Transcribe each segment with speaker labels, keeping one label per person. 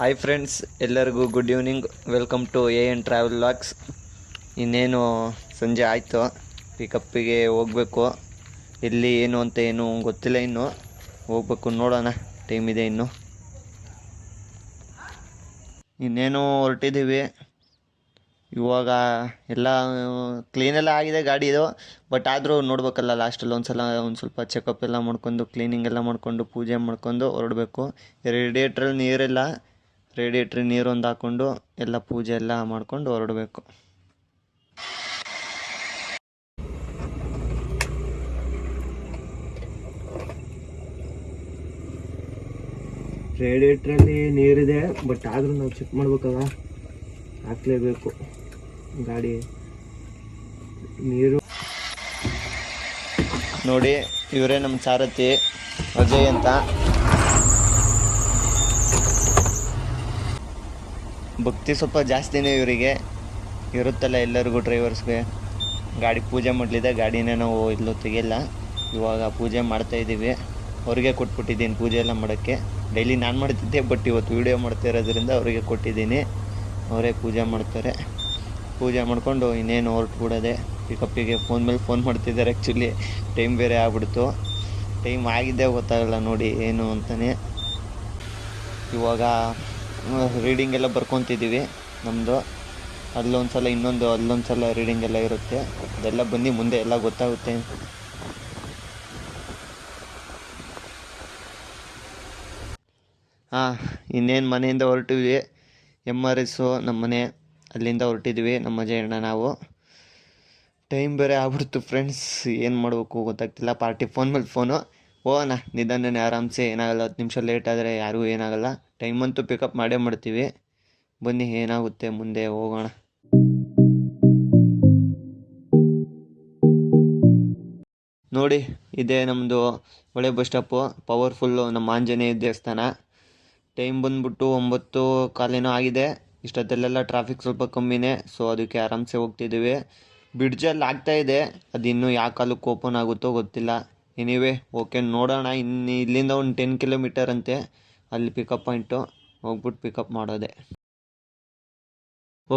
Speaker 1: Hi friends, ಎಲ್ಲರಿಗೂ good evening. Welcome to AN travel vlogs. ಇನ್ನೇನು ಸಂಜೆ ಆಯಿತು, ಪಿಕಪ್ಪಿಗೆ ಹೋಗಬೇಕು. ಎಲ್ಲಿ ಏನು ಅಂತ ಏನು ಗೊತ್ತಿಲ್ಲ, ಇನ್ನು ಹೋಗ್ಬೇಕು, ನೋಡೋಣ. ಟೈಮ್ ಇದೆ ಇನ್ನೇನು ಹೊರಟಿದ್ದೀವಿ. ಇವಾಗ ಎಲ್ಲ ಕ್ಲೀನೆಲ್ಲ ಆಗಿದೆ ಗಾಡಿದು, ಬಟ್ ಆದರೂ ನೋಡ್ಬೇಕಲ್ಲ. ಲಾಸ್ಟಲ್ಲಿ ಒಂದು ಸ್ವಲ್ಪ ಚೆಕಪ್ ಎಲ್ಲ ಮಾಡ್ಕೊಂಡು, ಕ್ಲೀನಿಂಗ್ ಎಲ್ಲ ಮಾಡ್ಕೊಂಡು, ಪೂಜೆ ಮಾಡ್ಕೊಂಡು ಹೊರಡಬೇಕು. ರೇಡಿಯೇಟ್ರಲ್ಲಿ ನೀರಿಲ್ಲ, ರೇಡಿಯೇಟ್ರಿಗೆ ನೀರೊಂದು ಹಾಕ್ಕೊಂಡು ಎಲ್ಲ ಪೂಜೆ ಎಲ್ಲ ಮಾಡ್ಕೊಂಡು ಹೊರಡಬೇಕು. ರೇಡಿಯೇಟ್ರಲ್ಲಿ ನೀರಿದೆ, ಬಟ್ ಆದರೂ ನಾವು ಚೆಕ್ ಮಾಡ್ಬೇಕಲ್ಲ, ಹಾಕ್ಲೇಬೇಕು ಗಾಡಿ ನೀರು. ನೋಡಿ, ಇವರೇ ನಮ್ಮ ಸಾರಥಿ ಅಜಯ್ ಅಂತ. ಭಕ್ತಿ ಸ್ವಲ್ಪ ಜಾಸ್ತಿನೇ ಇವರಿಗೆ ಇರುತ್ತಲ್ಲ, ಎಲ್ಲರಿಗೂ ಡ್ರೈವರ್ಸ್ಗೆ. ಗಾಡಿ ಪೂಜೆ ಮಾಡಲಿದೆ, ಗಾಡಿನೇ ನಾವು ಇಲ್ಲೂ ತೆಗಿಲ್ಲ. ಇವಾಗ ಪೂಜೆ ಮಾಡ್ತಾಯಿದ್ದೀವಿ. ಅವ್ರಿಗೆ ಕೊಟ್ಬಿಟ್ಟಿದ್ದೀನಿ ಪೂಜೆ ಎಲ್ಲ ಮಾಡೋಕ್ಕೆ. ಡೈಲಿ ನಾನು ಮಾಡ್ತಿದ್ದೆ, ಬಟ್ ಇವತ್ತು ವೀಡಿಯೋ ಮಾಡ್ತಾ ಇರೋದ್ರಿಂದ ಅವರಿಗೆ ಕೊಟ್ಟಿದ್ದೀನಿ. ಅವರೇ ಪೂಜೆ ಮಾಡ್ತಾರೆ. ಪೂಜೆ ಮಾಡಿಕೊಂಡು ಇನ್ನೇನು ಹೊರಟುಬಿಡೋದೆ. ಪಿಕಪ್ಪಿಗೆ ಫೋನ್ ಮೇಲೆ ಫೋನ್ ಮಾಡ್ತಿದ್ದಾರೆ. ಆ್ಯಕ್ಚುಲಿ ಟೈಮ್ ಬೇರೆ ಆಗ್ಬಿಡ್ತು. ಟೈಮ್ ಆಗಿದ್ದೇ ಗೊತ್ತಾಗಲ್ಲ ನೋಡಿ ಏನು ಅಂತಲೇ. ಇವಾಗ ರೀಡಿಂಗ್ ಎಲ್ಲ ಬರ್ಕೊತಿದ್ದೀವಿ ನಮ್ಮದು. ಅಲ್ಲೊಂದು ಸಲ ಅಲ್ಲೊಂದು ಸಲ ರೀಡಿಂಗ್ ಎಲ್ಲ ಇರುತ್ತೆ. ಅದೆಲ್ಲ ಬನ್ನಿ ಮುಂದೆ ಎಲ್ಲ ಗೊತ್ತಾಗುತ್ತೆ. ಇನ್ನೇನು ಮನೆಯಿಂದ ಹೊರಟಿದ್ವಿ. MRS ನಮ್ಮ ಮನೆ, ಅಲ್ಲಿಂದ ಹೊರಟಿದ್ವಿ ನಮ್ಮ ಅಣ್ಣ ನಾವು. ಟೈಮ್ ಬೇರೆ ಆಗ್ಬಿಡ್ತು ಫ್ರೆಂಡ್ಸ್. ಏನು ಮಾಡಬೇಕು ಗೊತ್ತಾಗ್ತಿಲ್ಲ. ಪಾರ್ಟಿ ಫೋನ್ ಮೇಲೆ ಫೋನು. ಹೋಗೋಣ ನಿಧಾನನೇ, ಆರಾಮ್ಸೆ, ಏನಾಗಲ್ಲ. 10 ನಿಮಿಷ ಲೇಟ್ ಆದರೆ ಯಾರಿಗೂ ಏನಾಗಲ್ಲ. ಟೈಮಂತೂ ಪಿಕಪ್ ಮಾಡೇ ಮಾಡ್ತೀವಿ. ಬನ್ನಿ, ಏನಾಗುತ್ತೆ ಮುಂದೆ ಹೋಗೋಣ. ನೋಡಿ, ಇದೇ ನಮ್ಮದು ಒಳ್ಳೆ ಬಸ್ ಸ್ಟಾಪು, ಪವರ್ಫುಲ್ಲು ನಮ್ಮ ಆಂಜನೇಯ ದೇವಸ್ಥಾನ. ಟೈಮ್ ಬಂದ್ಬಿಟ್ಟು 9:15 ಆಗಿದೆ. ಇಷ್ಟೊತ್ತಲ್ಲೆಲ್ಲ ಟ್ರಾಫಿಕ್ ಸ್ವಲ್ಪ ಕಮ್ಮಿನೇ, ಸೊ ಅದಕ್ಕೆ ಆರಾಮ್ಸೆ ಹೋಗ್ತಿದ್ದೀವಿ. ಬ್ರಿಡ್ಜಲ್ಲಿ ಆಗ್ತಾಯಿದೆ, ಅದು ಇನ್ನೂ ಯಾವ ಕಾಲಕ್ಕೆ ಓಪನ್ ಆಗುತ್ತೋ ಗೊತ್ತಿಲ್ಲ. ಎನಿವೇ ಓಕೆ, ನೋಡೋಣ. ಇಲ್ಲಿಂದ ಒಂದು 10 ಕಿಲೋಮೀಟರ್ ಅಂತೆ ಅಲ್ಲಿ ಪಿಕಪ್ ಪಾಯಿಂಟು. ಹೋಗ್ಬಿಟ್ಟು ಪಿಕಪ್ ಮಾಡೋದೆ.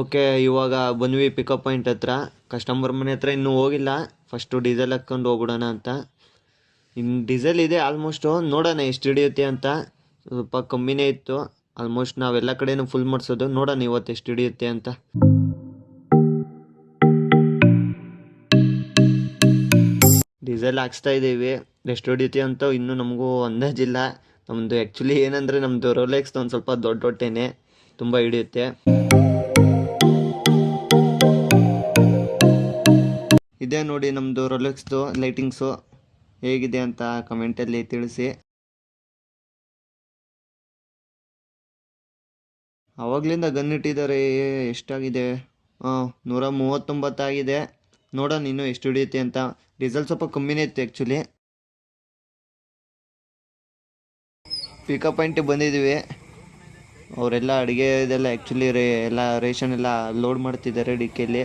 Speaker 1: ಓಕೆ, ಇವಾಗ ಬಂದ್ವಿ ಪಿಕಪ್ ಪಾಯಿಂಟ್ ಹತ್ರ. ಕಸ್ಟಮರ್ ಮನೆ ಹತ್ರ ಇನ್ನೂ ಹೋಗಿಲ್ಲ. ಫಸ್ಟು ಡೀಸೆಲ್ ಹಾಕ್ಕೊಂಡು ಹೋಗ್ಬಿಡೋಣ ಅಂತ. ಇನ್ನು ಡೀಸೆಲ್ ಇದೆ ಆಲ್ಮೋಸ್ಟು. ನೋಡೋಣ ಎಷ್ಟು ಹಿಡಿಯುತ್ತೆ ಅಂತ. ಸ್ವಲ್ಪ ಕಮ್ಮಿನೇ ಇತ್ತು. ಆಲ್ಮೋಸ್ಟ್ ನಾವೆಲ್ಲ ಕಡೆನೂ ಫುಲ್ ಮಾಡಿಸೋದು. ನೋಡೋಣ ಇವತ್ತು ಎಷ್ಟು ಹಿಡಿಯುತ್ತೆ ಅಂತ. ಡೀಸೆಲ್ ಹಾಕ್ಸ್ತಾ ಇದ್ದೀವಿ. ಎಷ್ಟು ಹೊಡಿಯುತ್ತೆ ಅಂತ ಇನ್ನೂ ನಮಗೂ ಅಂದಾಜಿಲ್ಲ. ನಮ್ಮದು ಆ್ಯಕ್ಚುಲಿ ಏನಂದರೆ ನಮ್ಮದು ರೋಲೆಕ್ಸ್ ಒಂದು ಸ್ವಲ್ಪ ದೊಡ್ಡ ಹೊಟ್ಟೆನೇ, ತುಂಬ ಹಿಡಿಯುತ್ತೆ. ಇದೇ ನೋಡಿ ನಮ್ಮದು ರೋಲೆಕ್ಸ್ದು ಲೈಟಿಂಗ್ಸು. ಹೇಗಿದೆ ಅಂತ ಕಮೆಂಟಲ್ಲಿ ತಿಳಿಸಿ. ಆವಾಗಲಿಂದ ಗನ್ ಇಟ್ಟಿದ್ದಾರೆ. ಎಷ್ಟಾಗಿದೆ? 139 ಆಗಿದೆ. ನೋಡೋಣ ಇನ್ನೂ ಎಷ್ಟು ಹಿಡಿಯುತ್ತೆ ಅಂತ. ಡೀಸೆಲ್ ಸ್ವಲ್ಪ ಕಮ್ಮಿನೇ ಇತ್ತು ಆ್ಯಕ್ಚುಲಿ. ಪಿಕಪ್ ಪಾಯಿಂಟಿಗೆ ಬಂದಿದ್ದೀವಿ. ಅವರೆಲ್ಲ ಅಡುಗೆ ಇದೆಲ್ಲ ಆ್ಯಕ್ಚುಲಿ ಎಲ್ಲ ರೇಷನ್ ಎಲ್ಲ ಲೋಡ್ ಮಾಡ್ತಿದ್ದಾರೆ ಡಿಕ್ಕಿಯಲ್ಲಿ.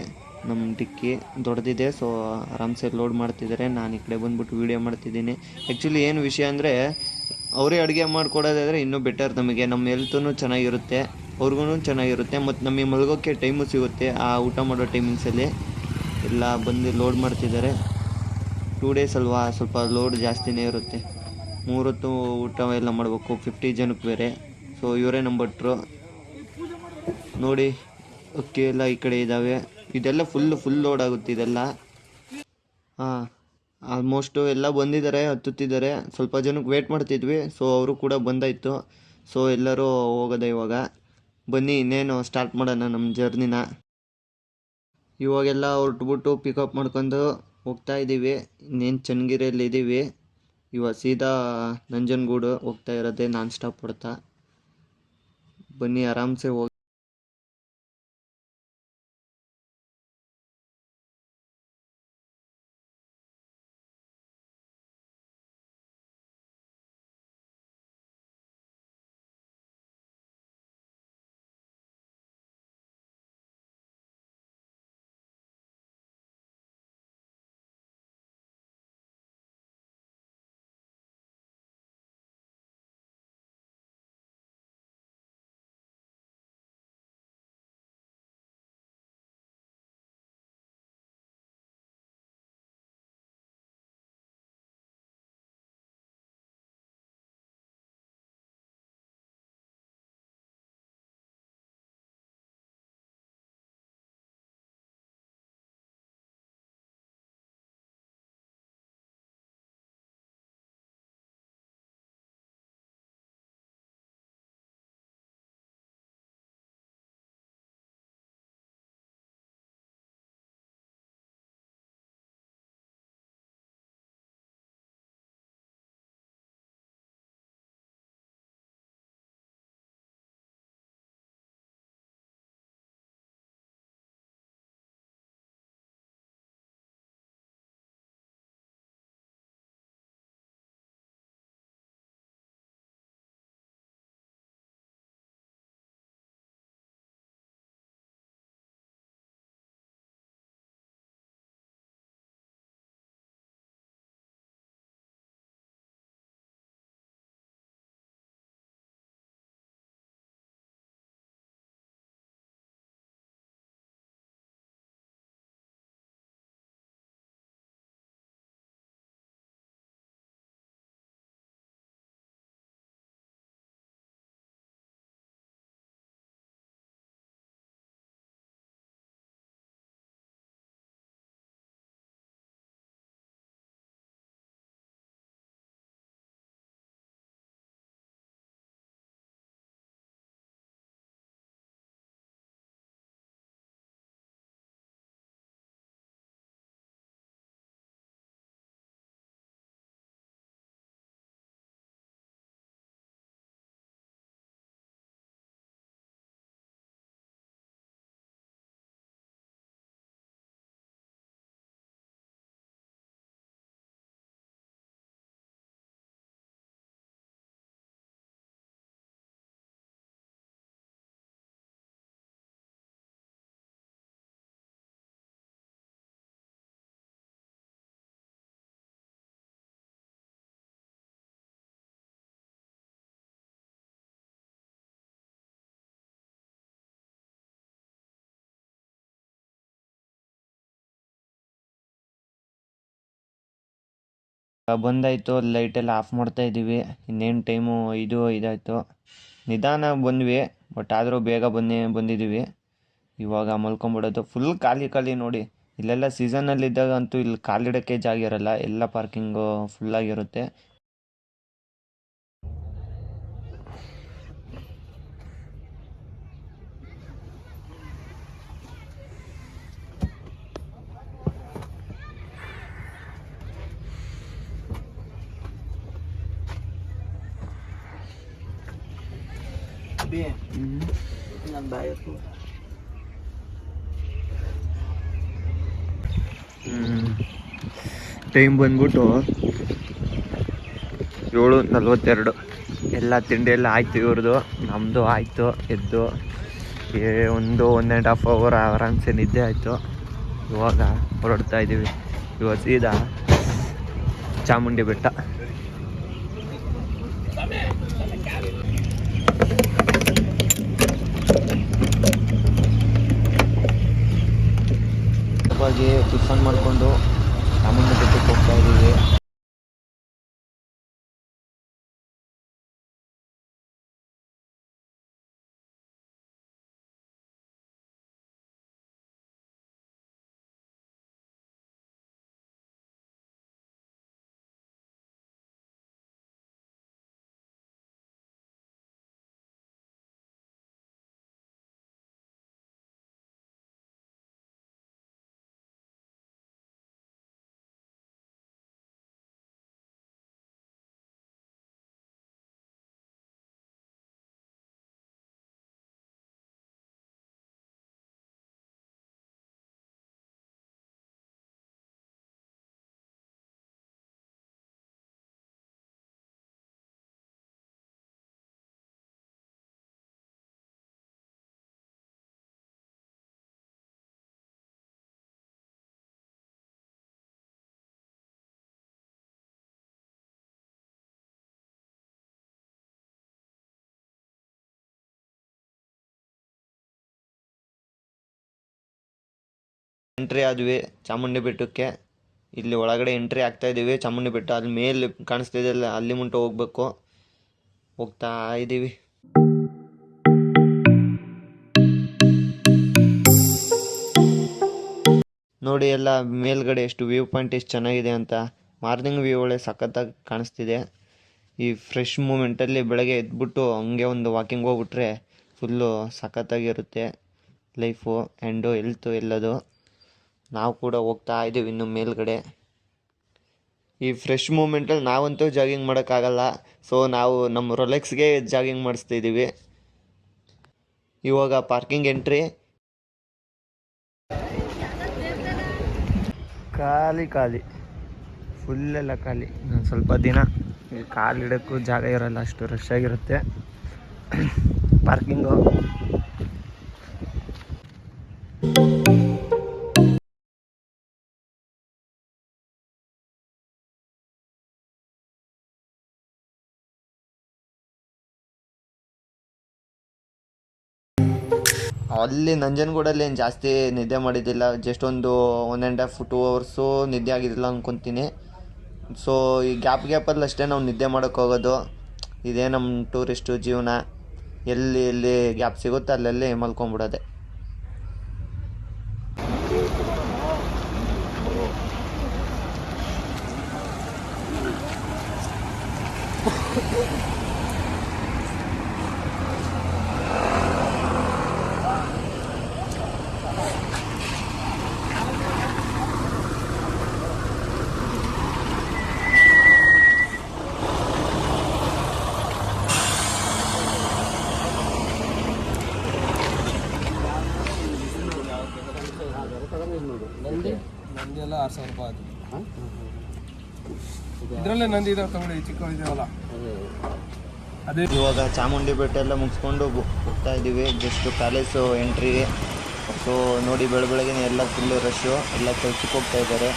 Speaker 1: ನಮ್ಮ ಡಿಕ್ಕಿ ದೊಡ್ಡದಿದೆ, ಸೊ ಆರಾಮ್ಸೆ ಲೋಡ್ ಮಾಡ್ತಿದ್ದಾರೆ. ನಾನು ಈ ಕಡೆ ಬಂದ್ಬಿಟ್ಟು ವೀಡಿಯೋ ಮಾಡ್ತಿದ್ದೀನಿ. ಆ್ಯಕ್ಚುಲಿ ಏನು ವಿಷಯ ಅಂದರೆ, ಅವರೇ ಅಡುಗೆ ಮಾಡಿಕೊಡೋದಾದರೆ ಇನ್ನೂ ಬೆಟರ್. ನಮಗೆ ನಮ್ಮ ಹೆಲ್ತೂ ಚೆನ್ನಾಗಿರುತ್ತೆ, ಅವ್ರಿಗೂ ಚೆನ್ನಾಗಿರುತ್ತೆ, ಮತ್ತು ನಮಗೆ ಮಲಗೋಕ್ಕೆ ಟೈಮು ಸಿಗುತ್ತೆ. ಆ ಊಟ ಮಾಡೋ ಟೈಮಿಂಗ್ಸಲ್ಲಿ ಎಲ್ಲ ಬಂದು ಲೋಡ್ ಮಾಡ್ತಿದ್ದಾರೆ. 2 ಡೇಸ್ ಅಲ್ವಾ, ಸ್ವಲ್ಪ ಲೋಡ್ ಜಾಸ್ತಿನೇ ಇರುತ್ತೆ. 3 ಹೊತ್ತು ಊಟ ಎಲ್ಲ ಮಾಡಬೇಕು, 50 ಜನಕ್ಕೆ ಬೇರೆ. ಸೊ ಇವರೇ ನಮ್ಮ ಭಟ್ರು. ನೋಡಿ, ಅಕ್ಕಿ ಎಲ್ಲ ಈ ಕಡೆ ಇದ್ದಾವೆ. ಇದೆಲ್ಲ ಫುಲ್ ಲೋಡ್ ಆಗುತ್ತೆ ಇದೆಲ್ಲ. ಆಲ್ಮೋಸ್ಟು ಎಲ್ಲ ಬಂದಿದ್ದಾರೆ, ಹತ್ತುತ್ತಿದ್ದಾರೆ. ಸ್ವಲ್ಪ ಜನಕ್ಕೆ ವೇಟ್ ಮಾಡ್ತಿದ್ವಿ, ಸೊ ಅವರು ಕೂಡ ಬಂದಾಯಿತು. ಸೊ ಎಲ್ಲರೂ ಹೋಗೋದೆ ಇವಾಗ. ಬನ್ನಿ ಇನ್ನೇನು ಸ್ಟಾರ್ಟ್ ಮಾಡೋಣ ನಮ್ಮ ಜರ್ನಿನ. ಇವಾಗೆಲ್ಲ ಹೊರಟ್ಬಿಟ್ಟು ಪಿಕಪ್ ಮಾಡ್ಕೊಂಡು ಹೋಗ್ತಾ ಇದ್ದೀವಿ. ಇನ್ನೇನು ಚನ್ನಗಿರಿಯಲ್ಲಿ ಇದ್ದೀವಿ. ಇವಾಗ ಸೀದಾ ನಂಜನಗೂಡು ಹೋಗ್ತಾ ಇರೋದೇ ನಾನ್ ಸ್ಟಾಪ್ ಹೊಡ್ತಾ. ಬನ್ನಿ ಆರಾಮ್ಸೆ ಹೋಗಿ. ಬಂದಾಯಿತು, ಲೈಟೆಲ್ಲ ಆಫ್ ಮಾಡ್ತಾ ಇದ್ದೀವಿ. ಇನ್ನೇನು ಟೈಮು ಇದಾಯಿತು. ನಿಧಾನ ಬಂದ್ವಿ, ಬಟ್ ಆದರೂ ಬೇಗ ಬಂದಿದ್ದೀವಿ. ಇವಾಗ ಮಲ್ಕೊಂಬಿಡೋದು. ಫುಲ್ ಖಾಲಿ ನೋಡಿ. ಇಲ್ಲೆಲ್ಲ ಸೀಸನಲ್ಲಿದ್ದಾಗ ಅಂತೂ ಇಲ್ಲಿ ಕಾಲಿಡೋಕ್ಕೆ ಜಾಗ ಇರಲ್ಲ, ಎಲ್ಲ ಪಾರ್ಕಿಂಗು ಫುಲ್ಲಾಗಿರುತ್ತೆ. ಟೈಮ್ ಬಂದ್ಬಿಟ್ಟು 7:42. ಎಲ್ಲ ತಿಂಡಿ ಎಲ್ಲ ಆಯಿತು ಇವ್ರದ್ದು, ನಮ್ಮದು ಆಯಿತು. ಎದ್ದು 1.5 ಅವರ್ ಆರಾಮ್ಸೆ ನಿದ್ದೆ ಆಯಿತು. ಇವಾಗ ಹೊರಡ್ತಾ ಇದ್ದೀವಿ. ಇವಾಗ ಸೀದಾ ಚಾಮುಂಡಿ ಬೆಟ್ಟ. ಇವಾಗ ಟಿಫನ್ ಮಾಡಿಕೊಂಡು ಚಾಮುಂಡಿ ಬೆಟ್ಟಕ್ಕೆ ಹೋಗ್ತಾ ಇದ್ದೀವಿ. ಎಂಟ್ರಿ ಆದ್ವಿ ಚಾಮುಂಡಿ ಬೆಟ್ಟಕ್ಕೆ. ಇಲ್ಲಿ ಒಳಗಡೆ ಎಂಟ್ರಿ ಆಗ್ತಾ ಇದ್ದೀವಿ. ಚಾಮುಂಡಿ ಬೆಟ್ಟ ಅಲ್ಲಿ ಮೇಲೆ ಕಾಣಿಸ್ತಿದೆಯಲ್ಲ, ಅಲ್ಲಿ ಮುಂಟ ಹೋಗ್ಬೇಕು. ಹೋಗ್ತಾ ಇದ್ದೀವಿ. ನೋಡಿ ಎಲ್ಲ ಮೇಲ್ಗಡೆ ಎಷ್ಟು ವ್ಯೂ ಪಾಯಿಂಟ್ ಎಷ್ಟು ಚೆನ್ನಾಗಿದೆ ಅಂತ. ಮಾರ್ನಿಂಗ್ ವ್ಯೂ ಒಳ್ಳೆ ಸಖತ್ತಾಗಿ ಕಾಣಿಸ್ತಿದೆ. ಈ ಫ್ರೆಶ್ ಮೂಮೆಂಟಲ್ಲಿ ಬೆಳಗ್ಗೆ ಎದ್ಬಿಟ್ಟು ಹಂಗೆ ಒಂದು ವಾಕಿಂಗ್ ಹೋಗ್ಬಿಟ್ರೆ ಫುಲ್ಲು ಸಖತ್ತಾಗಿರುತ್ತೆ ಲೈಫು ಆ್ಯಂಡು ಹೆಲ್ತು ಎಲ್ಲದು. ನಾವು ಕೂಡ ಹೋಗ್ತಾ ಇದ್ದೀವಿ ಇನ್ನು ಮೇಲ್ಗಡೆ. ಈ ಫ್ರೆಶ್ ಮೂಮೆಂಟಲ್ಲಿ ನಾವಂತೂ ಜಾಗಿಂಗ್ ಮಾಡೋಕ್ಕಾಗಲ್ಲ, ಸೊ ನಾವು ನಮ್ಮ ರೊಲೆಕ್ಸ್ಗೆ ಜಾಗಿಂಗ್ ಮಾಡಿಸ್ತಿದ್ದೀವಿ. ಇವಾಗ ಪಾರ್ಕಿಂಗ್ ಎಂಟ್ರಿ. ಖಾಲಿ ಫುಲ್ಲೆಲ್ಲ ಖಾಲಿ. ಸ್ವಲ್ಪ ದಿನ ಕಾಲಿಡೋಕ್ಕೂ ಜಾಗ ಇರಲ್ಲ, ಅಷ್ಟು ರಶ್ ಆಗಿರುತ್ತೆ ಪಾರ್ಕಿಂಗು. ಅಲ್ಲಿ ನಂಜನಗೂಡಲ್ಲಿ ಏನು ಜಾಸ್ತಿ ನಿದ್ದೆ ಮಾಡಿದ್ದಿಲ್ಲ, ಜಸ್ಟ್ ಒಂದು 1.5 2 ಅವರ್ಸು ನಿದ್ದೆ ಆಗಿದ್ದಿಲ್ಲ ಅಂದ್ಕೊತೀನಿ. ಸೊ ಈ ಗ್ಯಾಪಲ್ಲಿ ಅಷ್ಟೇ ನಾವು ನಿದ್ದೆ ಮಾಡೋಕ್ಕೆ ಹೋಗೋದು. ಇದೇ ನಮ್ಮ ಟೂರಿಸ್ಟು ಜೀವನ. ಎಲ್ಲಿ ಗ್ಯಾಪ್ ಸಿಗುತ್ತೆ ಅಲ್ಲಲ್ಲಿ ಮಲ್ಕೊಂಡ್ಬಿಡೋದೆ.
Speaker 2: ನಂದಿ ಎಲ್ಲ 6,000 ರೂಪಾಯಿ ಆಯ್ತು. ಇದರಲ್ಲೇ ನಂದಿ ಇದಾವೆ ತಗೊಳ್ಳಿ, ಚಿಕ್ಕ ಇದಾವಲ್ಲ ಅದೇ.
Speaker 1: ಇವಾಗ ಚಾಮುಂಡಿ ಬೆಟ್ಟ ಎಲ್ಲ ಮುಗಿಸ್ಕೊಂಡು ಹೋಗ್ತಾ ಇದ್ದೀವಿ. Just palace entry. ಸೊ ನೋಡಿ ಬೆಳಗ್ಗೆ ಎಲ್ಲ ಫುಲ್ಲು ರಶ್ಶು, ಎಲ್ಲ ಕೆಲ್ಸಕ್ಕೆ ಹೋಗ್ತಾ ಇದ್ದಾರೆ.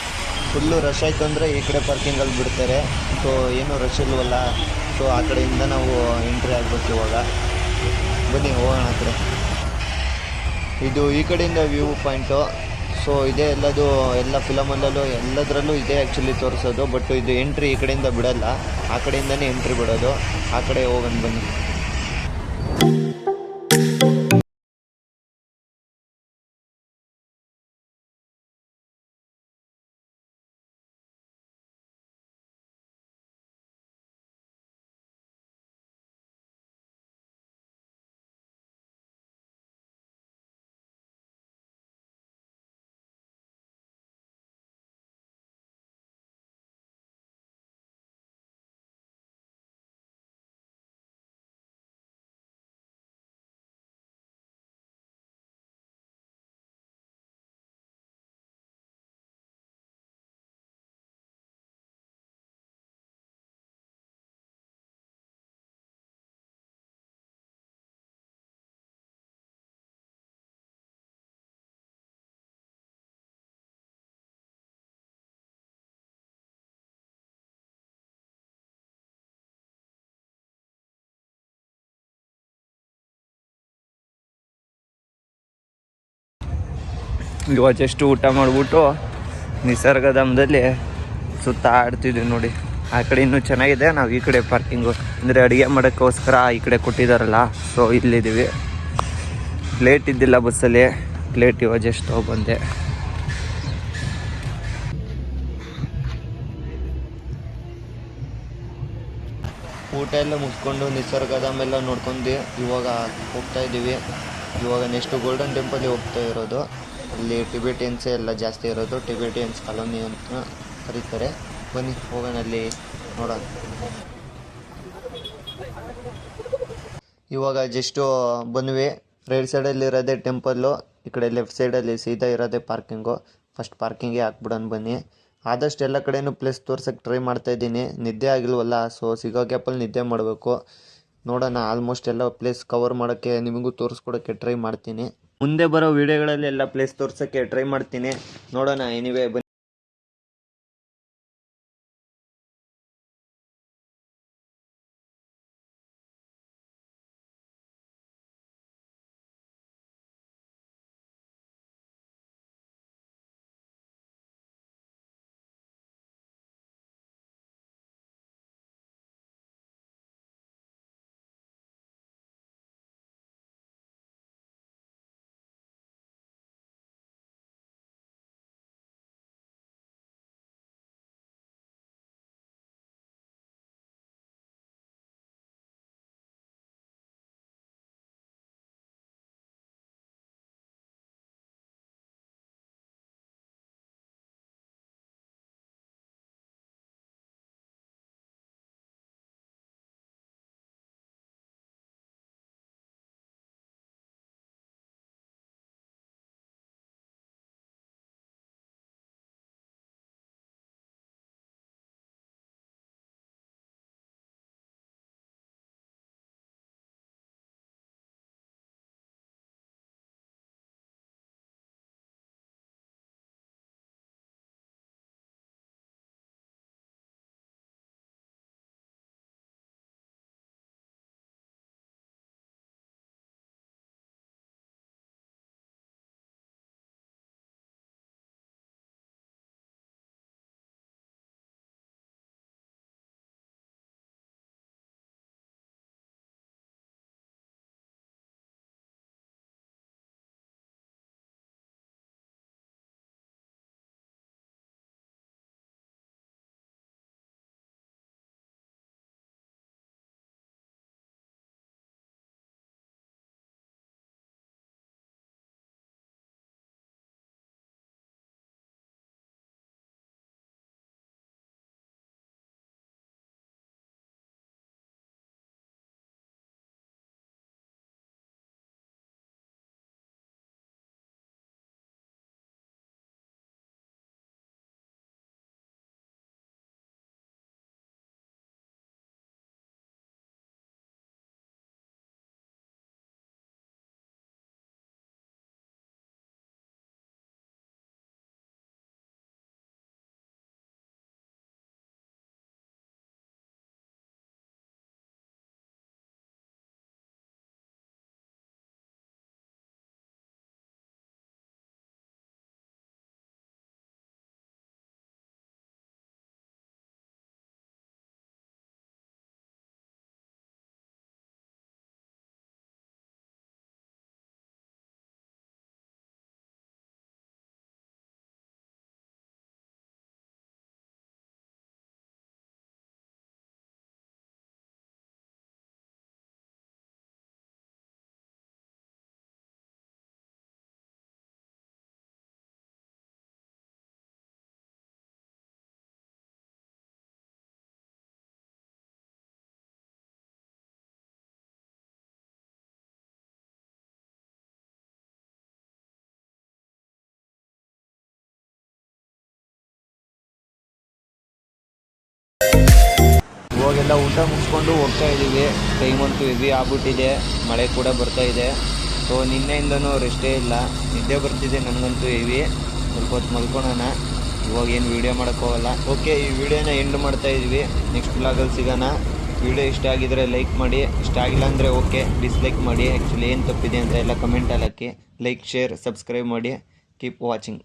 Speaker 1: ಫುಲ್ಲು ರಶ್ ಆಯಿತು ಅಂದರೆ ಈ ಕಡೆ ಪಾರ್ಕಿಂಗಲ್ಲಿ ಬಿಡ್ತಾರೆ. ಸೊ ಏನೂ ರಶ್ ಇಲ್ವಲ್ಲ, ಸೊ ಆ ಕಡೆಯಿಂದ ನಾವು ಎಂಟ್ರಿ ಆಗಬೇಕು. ಇವಾಗ ಬನ್ನಿ ಹೋಗೋಣ ಆ ಕಡೆ. ಇದು ಈ ಕಡೆಯಿಂದ ವ್ಯೂ ಪಾಯಿಂಟು. ಸೊ ಇದೇ ಎಲ್ಲ ಫಿಲಮಲ್ಲೂ ಎಲ್ಲದರಲ್ಲೂ ಇದೇ ಆ್ಯಕ್ಚುಲಿ ತೋರಿಸೋದು. ಬಟ್ ಇದು ಎಂಟ್ರಿ ಈ ಕಡೆಯಿಂದ ಬಿಡಲ್ಲ, ಆ ಕಡೆಯಿಂದನೇ ಎಂಟ್ರಿ ಬಿಡೋದು. ಆ ಕಡೆ ಹೋಗೋಣ ಬನ್ನಿ. ಇವಾಗ ಜಸ್ಟ್ ಊಟ ಮಾಡಿಬಿಟ್ಟು ನಿಸರ್ಗಧಾಮದಲ್ಲಿ ಸುತ್ತ ಆಡ್ತಿದ್ವಿ ನೋಡಿ. ಆ ಕಡೆ ಇನ್ನೂ ಚೆನ್ನಾಗಿದೆ, ನಾವು ಈ ಕಡೆ ಪಾರ್ಕಿಂಗು ಅಂದರೆ ಅಡುಗೆ ಮಾಡೋಕ್ಕೋಸ್ಕರ ಈ ಕಡೆ ಕೊಟ್ಟಿದ್ದಾರಲ್ಲ, ಸೊ ಇಲ್ಲಿದ್ದೀವಿ. ಲೇಟ್ ಇದ್ದಿಲ್ಲ ಬಸ್ಸಲ್ಲಿ, ಲೇಟ್ ಇವಾಗ ಜಸ್ಟ್ ಹೋಗಿ ಬಂದೆ. ಊಟ ಎಲ್ಲ ಮುಗಿಸ್ಕೊಂಡು ನಿಸರ್ಗಧಾಮ ಎಲ್ಲ ನೋಡ್ಕೊಂಡು ಇವಾಗ ಹೋಗ್ತಾ ಇದ್ದೀವಿ. ಇವಾಗ ನೆಕ್ಸ್ಟು ಗೋಲ್ಡನ್ ಟೆಂಪಲ್ಗೆ ಹೋಗ್ತಾ ಇರೋದು. ಅಲ್ಲಿ ಟಿಬೆಟಿಯನ್ಸೇ ಎಲ್ಲ ಜಾಸ್ತಿ ಇರೋದು, ಟಿಬೆಟಿಯನ್ಸ್ ಕಾಲೋನಿ ಅಂತ ಕರೀತಾರೆ. ಬನ್ನಿ ಹೋಗೋಣ, ಅಲ್ಲಿ ನೋಡೋಣ. ಇವಾಗ ಜಸ್ಟು ಬಂದ್ವಿ. ರೈಟ್ ಸೈಡಲ್ಲಿ ಇರೋದೇ ಟೆಂಪಲ್ಲು, ಈ ಕಡೆ ಲೆಫ್ಟ್ ಸೈಡಲ್ಲಿ ಸೀದಾ ಇರೋದೇ ಪಾರ್ಕಿಂಗು. ಫಸ್ಟ್ ಪಾರ್ಕಿಂಗ್ಗೆ ಹಾಕ್ಬಿಡೋಣ ಬನ್ನಿ. ಆದಷ್ಟು ಎಲ್ಲ ಕಡೆಯೂ ಪ್ಲೇಸ್ ತೋರ್ಸೋಕ್ಕೆ ಟ್ರೈ ಮಾಡ್ತಾಯಿದ್ದೀನಿ. ನಿದ್ದೆ ಆಗಿಲ್ವಲ್ಲ, ಸೊ ಸಿಗೋ ಗ್ಯಾಪಲ್ಲಿ ನಿದ್ದೆ ಮಾಡಬೇಕು. ನೋಡೋಣ, ಆಲ್ಮೋಸ್ಟ್ ಎಲ್ಲ ಪ್ಲೇಸ್ ಕವರ್ ಮಾಡೋಕ್ಕೆ, ನಿಮಗೂ ತೋರಿಸ್ಕೊಡೋಕ್ಕೆ ಟ್ರೈ ಮಾಡ್ತೀನಿ. ಮುಂದೆ ಬರೋ ವೀಡಿಯೋಗಳಲ್ಲಿ ಎಲ್ಲ ಪ್ಲೇಸ್ ತೋರ್ಸೋಕ್ಕೆ ಟ್ರೈ ಮಾಡ್ತೀನಿ. ನೋಡೋಣ, ಎನಿವೇ ಬನ್ನಿ. ಇವಾಗೆಲ್ಲ ಊಟ ಮುಗಿಸ್ಕೊಂಡು ಹೋಗ್ತಾ ಇದ್ದೀವಿ. ಟೈಮ್ ಅಂತೂ ಹೆವಿ ಆಗ್ಬಿಟ್ಟಿದೆ, ಮಳೆ ಕೂಡ ಬರ್ತಾ ಇದೆ. ಸೊ ನಿನ್ನೆಯಿಂದನೂ ರೆಸ್ಟೇ ಇಲ್ಲ, ನಿದ್ದೆ ಬರ್ತಿದೆ ನನಗಂತೂ ಹೆವಿ. ಸ್ವಲ್ಪ ಹೊತ್ತು ಮಲ್ಕೊಳ್ಳೋಣ, ಇವಾಗ ಏನು ವೀಡಿಯೋ ಮಾಡೋಕ್ಕೋಗಲ್ಲ. ಓಕೆ, ಈ ವಿಡಿಯೋನ ಎಂಡ್ ಮಾಡ್ತಾ ಇದ್ವಿ. ನೆಕ್ಸ್ಟ್ ವ್ಲಾಗಲ್ಲಿ ಸಿಗೋಣ. ವಿಡಿಯೋ ಇಷ್ಟ ಆಗಿದ್ರೆ ಲೈಕ್ ಮಾಡಿ, ಇಷ್ಟ ಆಗಿಲ್ಲ ಅಂದರೆ ಓಕೆ ಡಿಸ್ಲೈಕ್ ಮಾಡಿ. ಆ್ಯಕ್ಚುಲಿ ಏನು ತಪ್ಪಿದೆ ಅಂತ ಎಲ್ಲ ಕಮೆಂಟಲ್ಲಿ ಹಾಕಿ. ಲೈಕ್, ಶೇರ್, ಸಬ್ಸ್ಕ್ರೈಬ್ ಮಾಡಿ. Keep watching.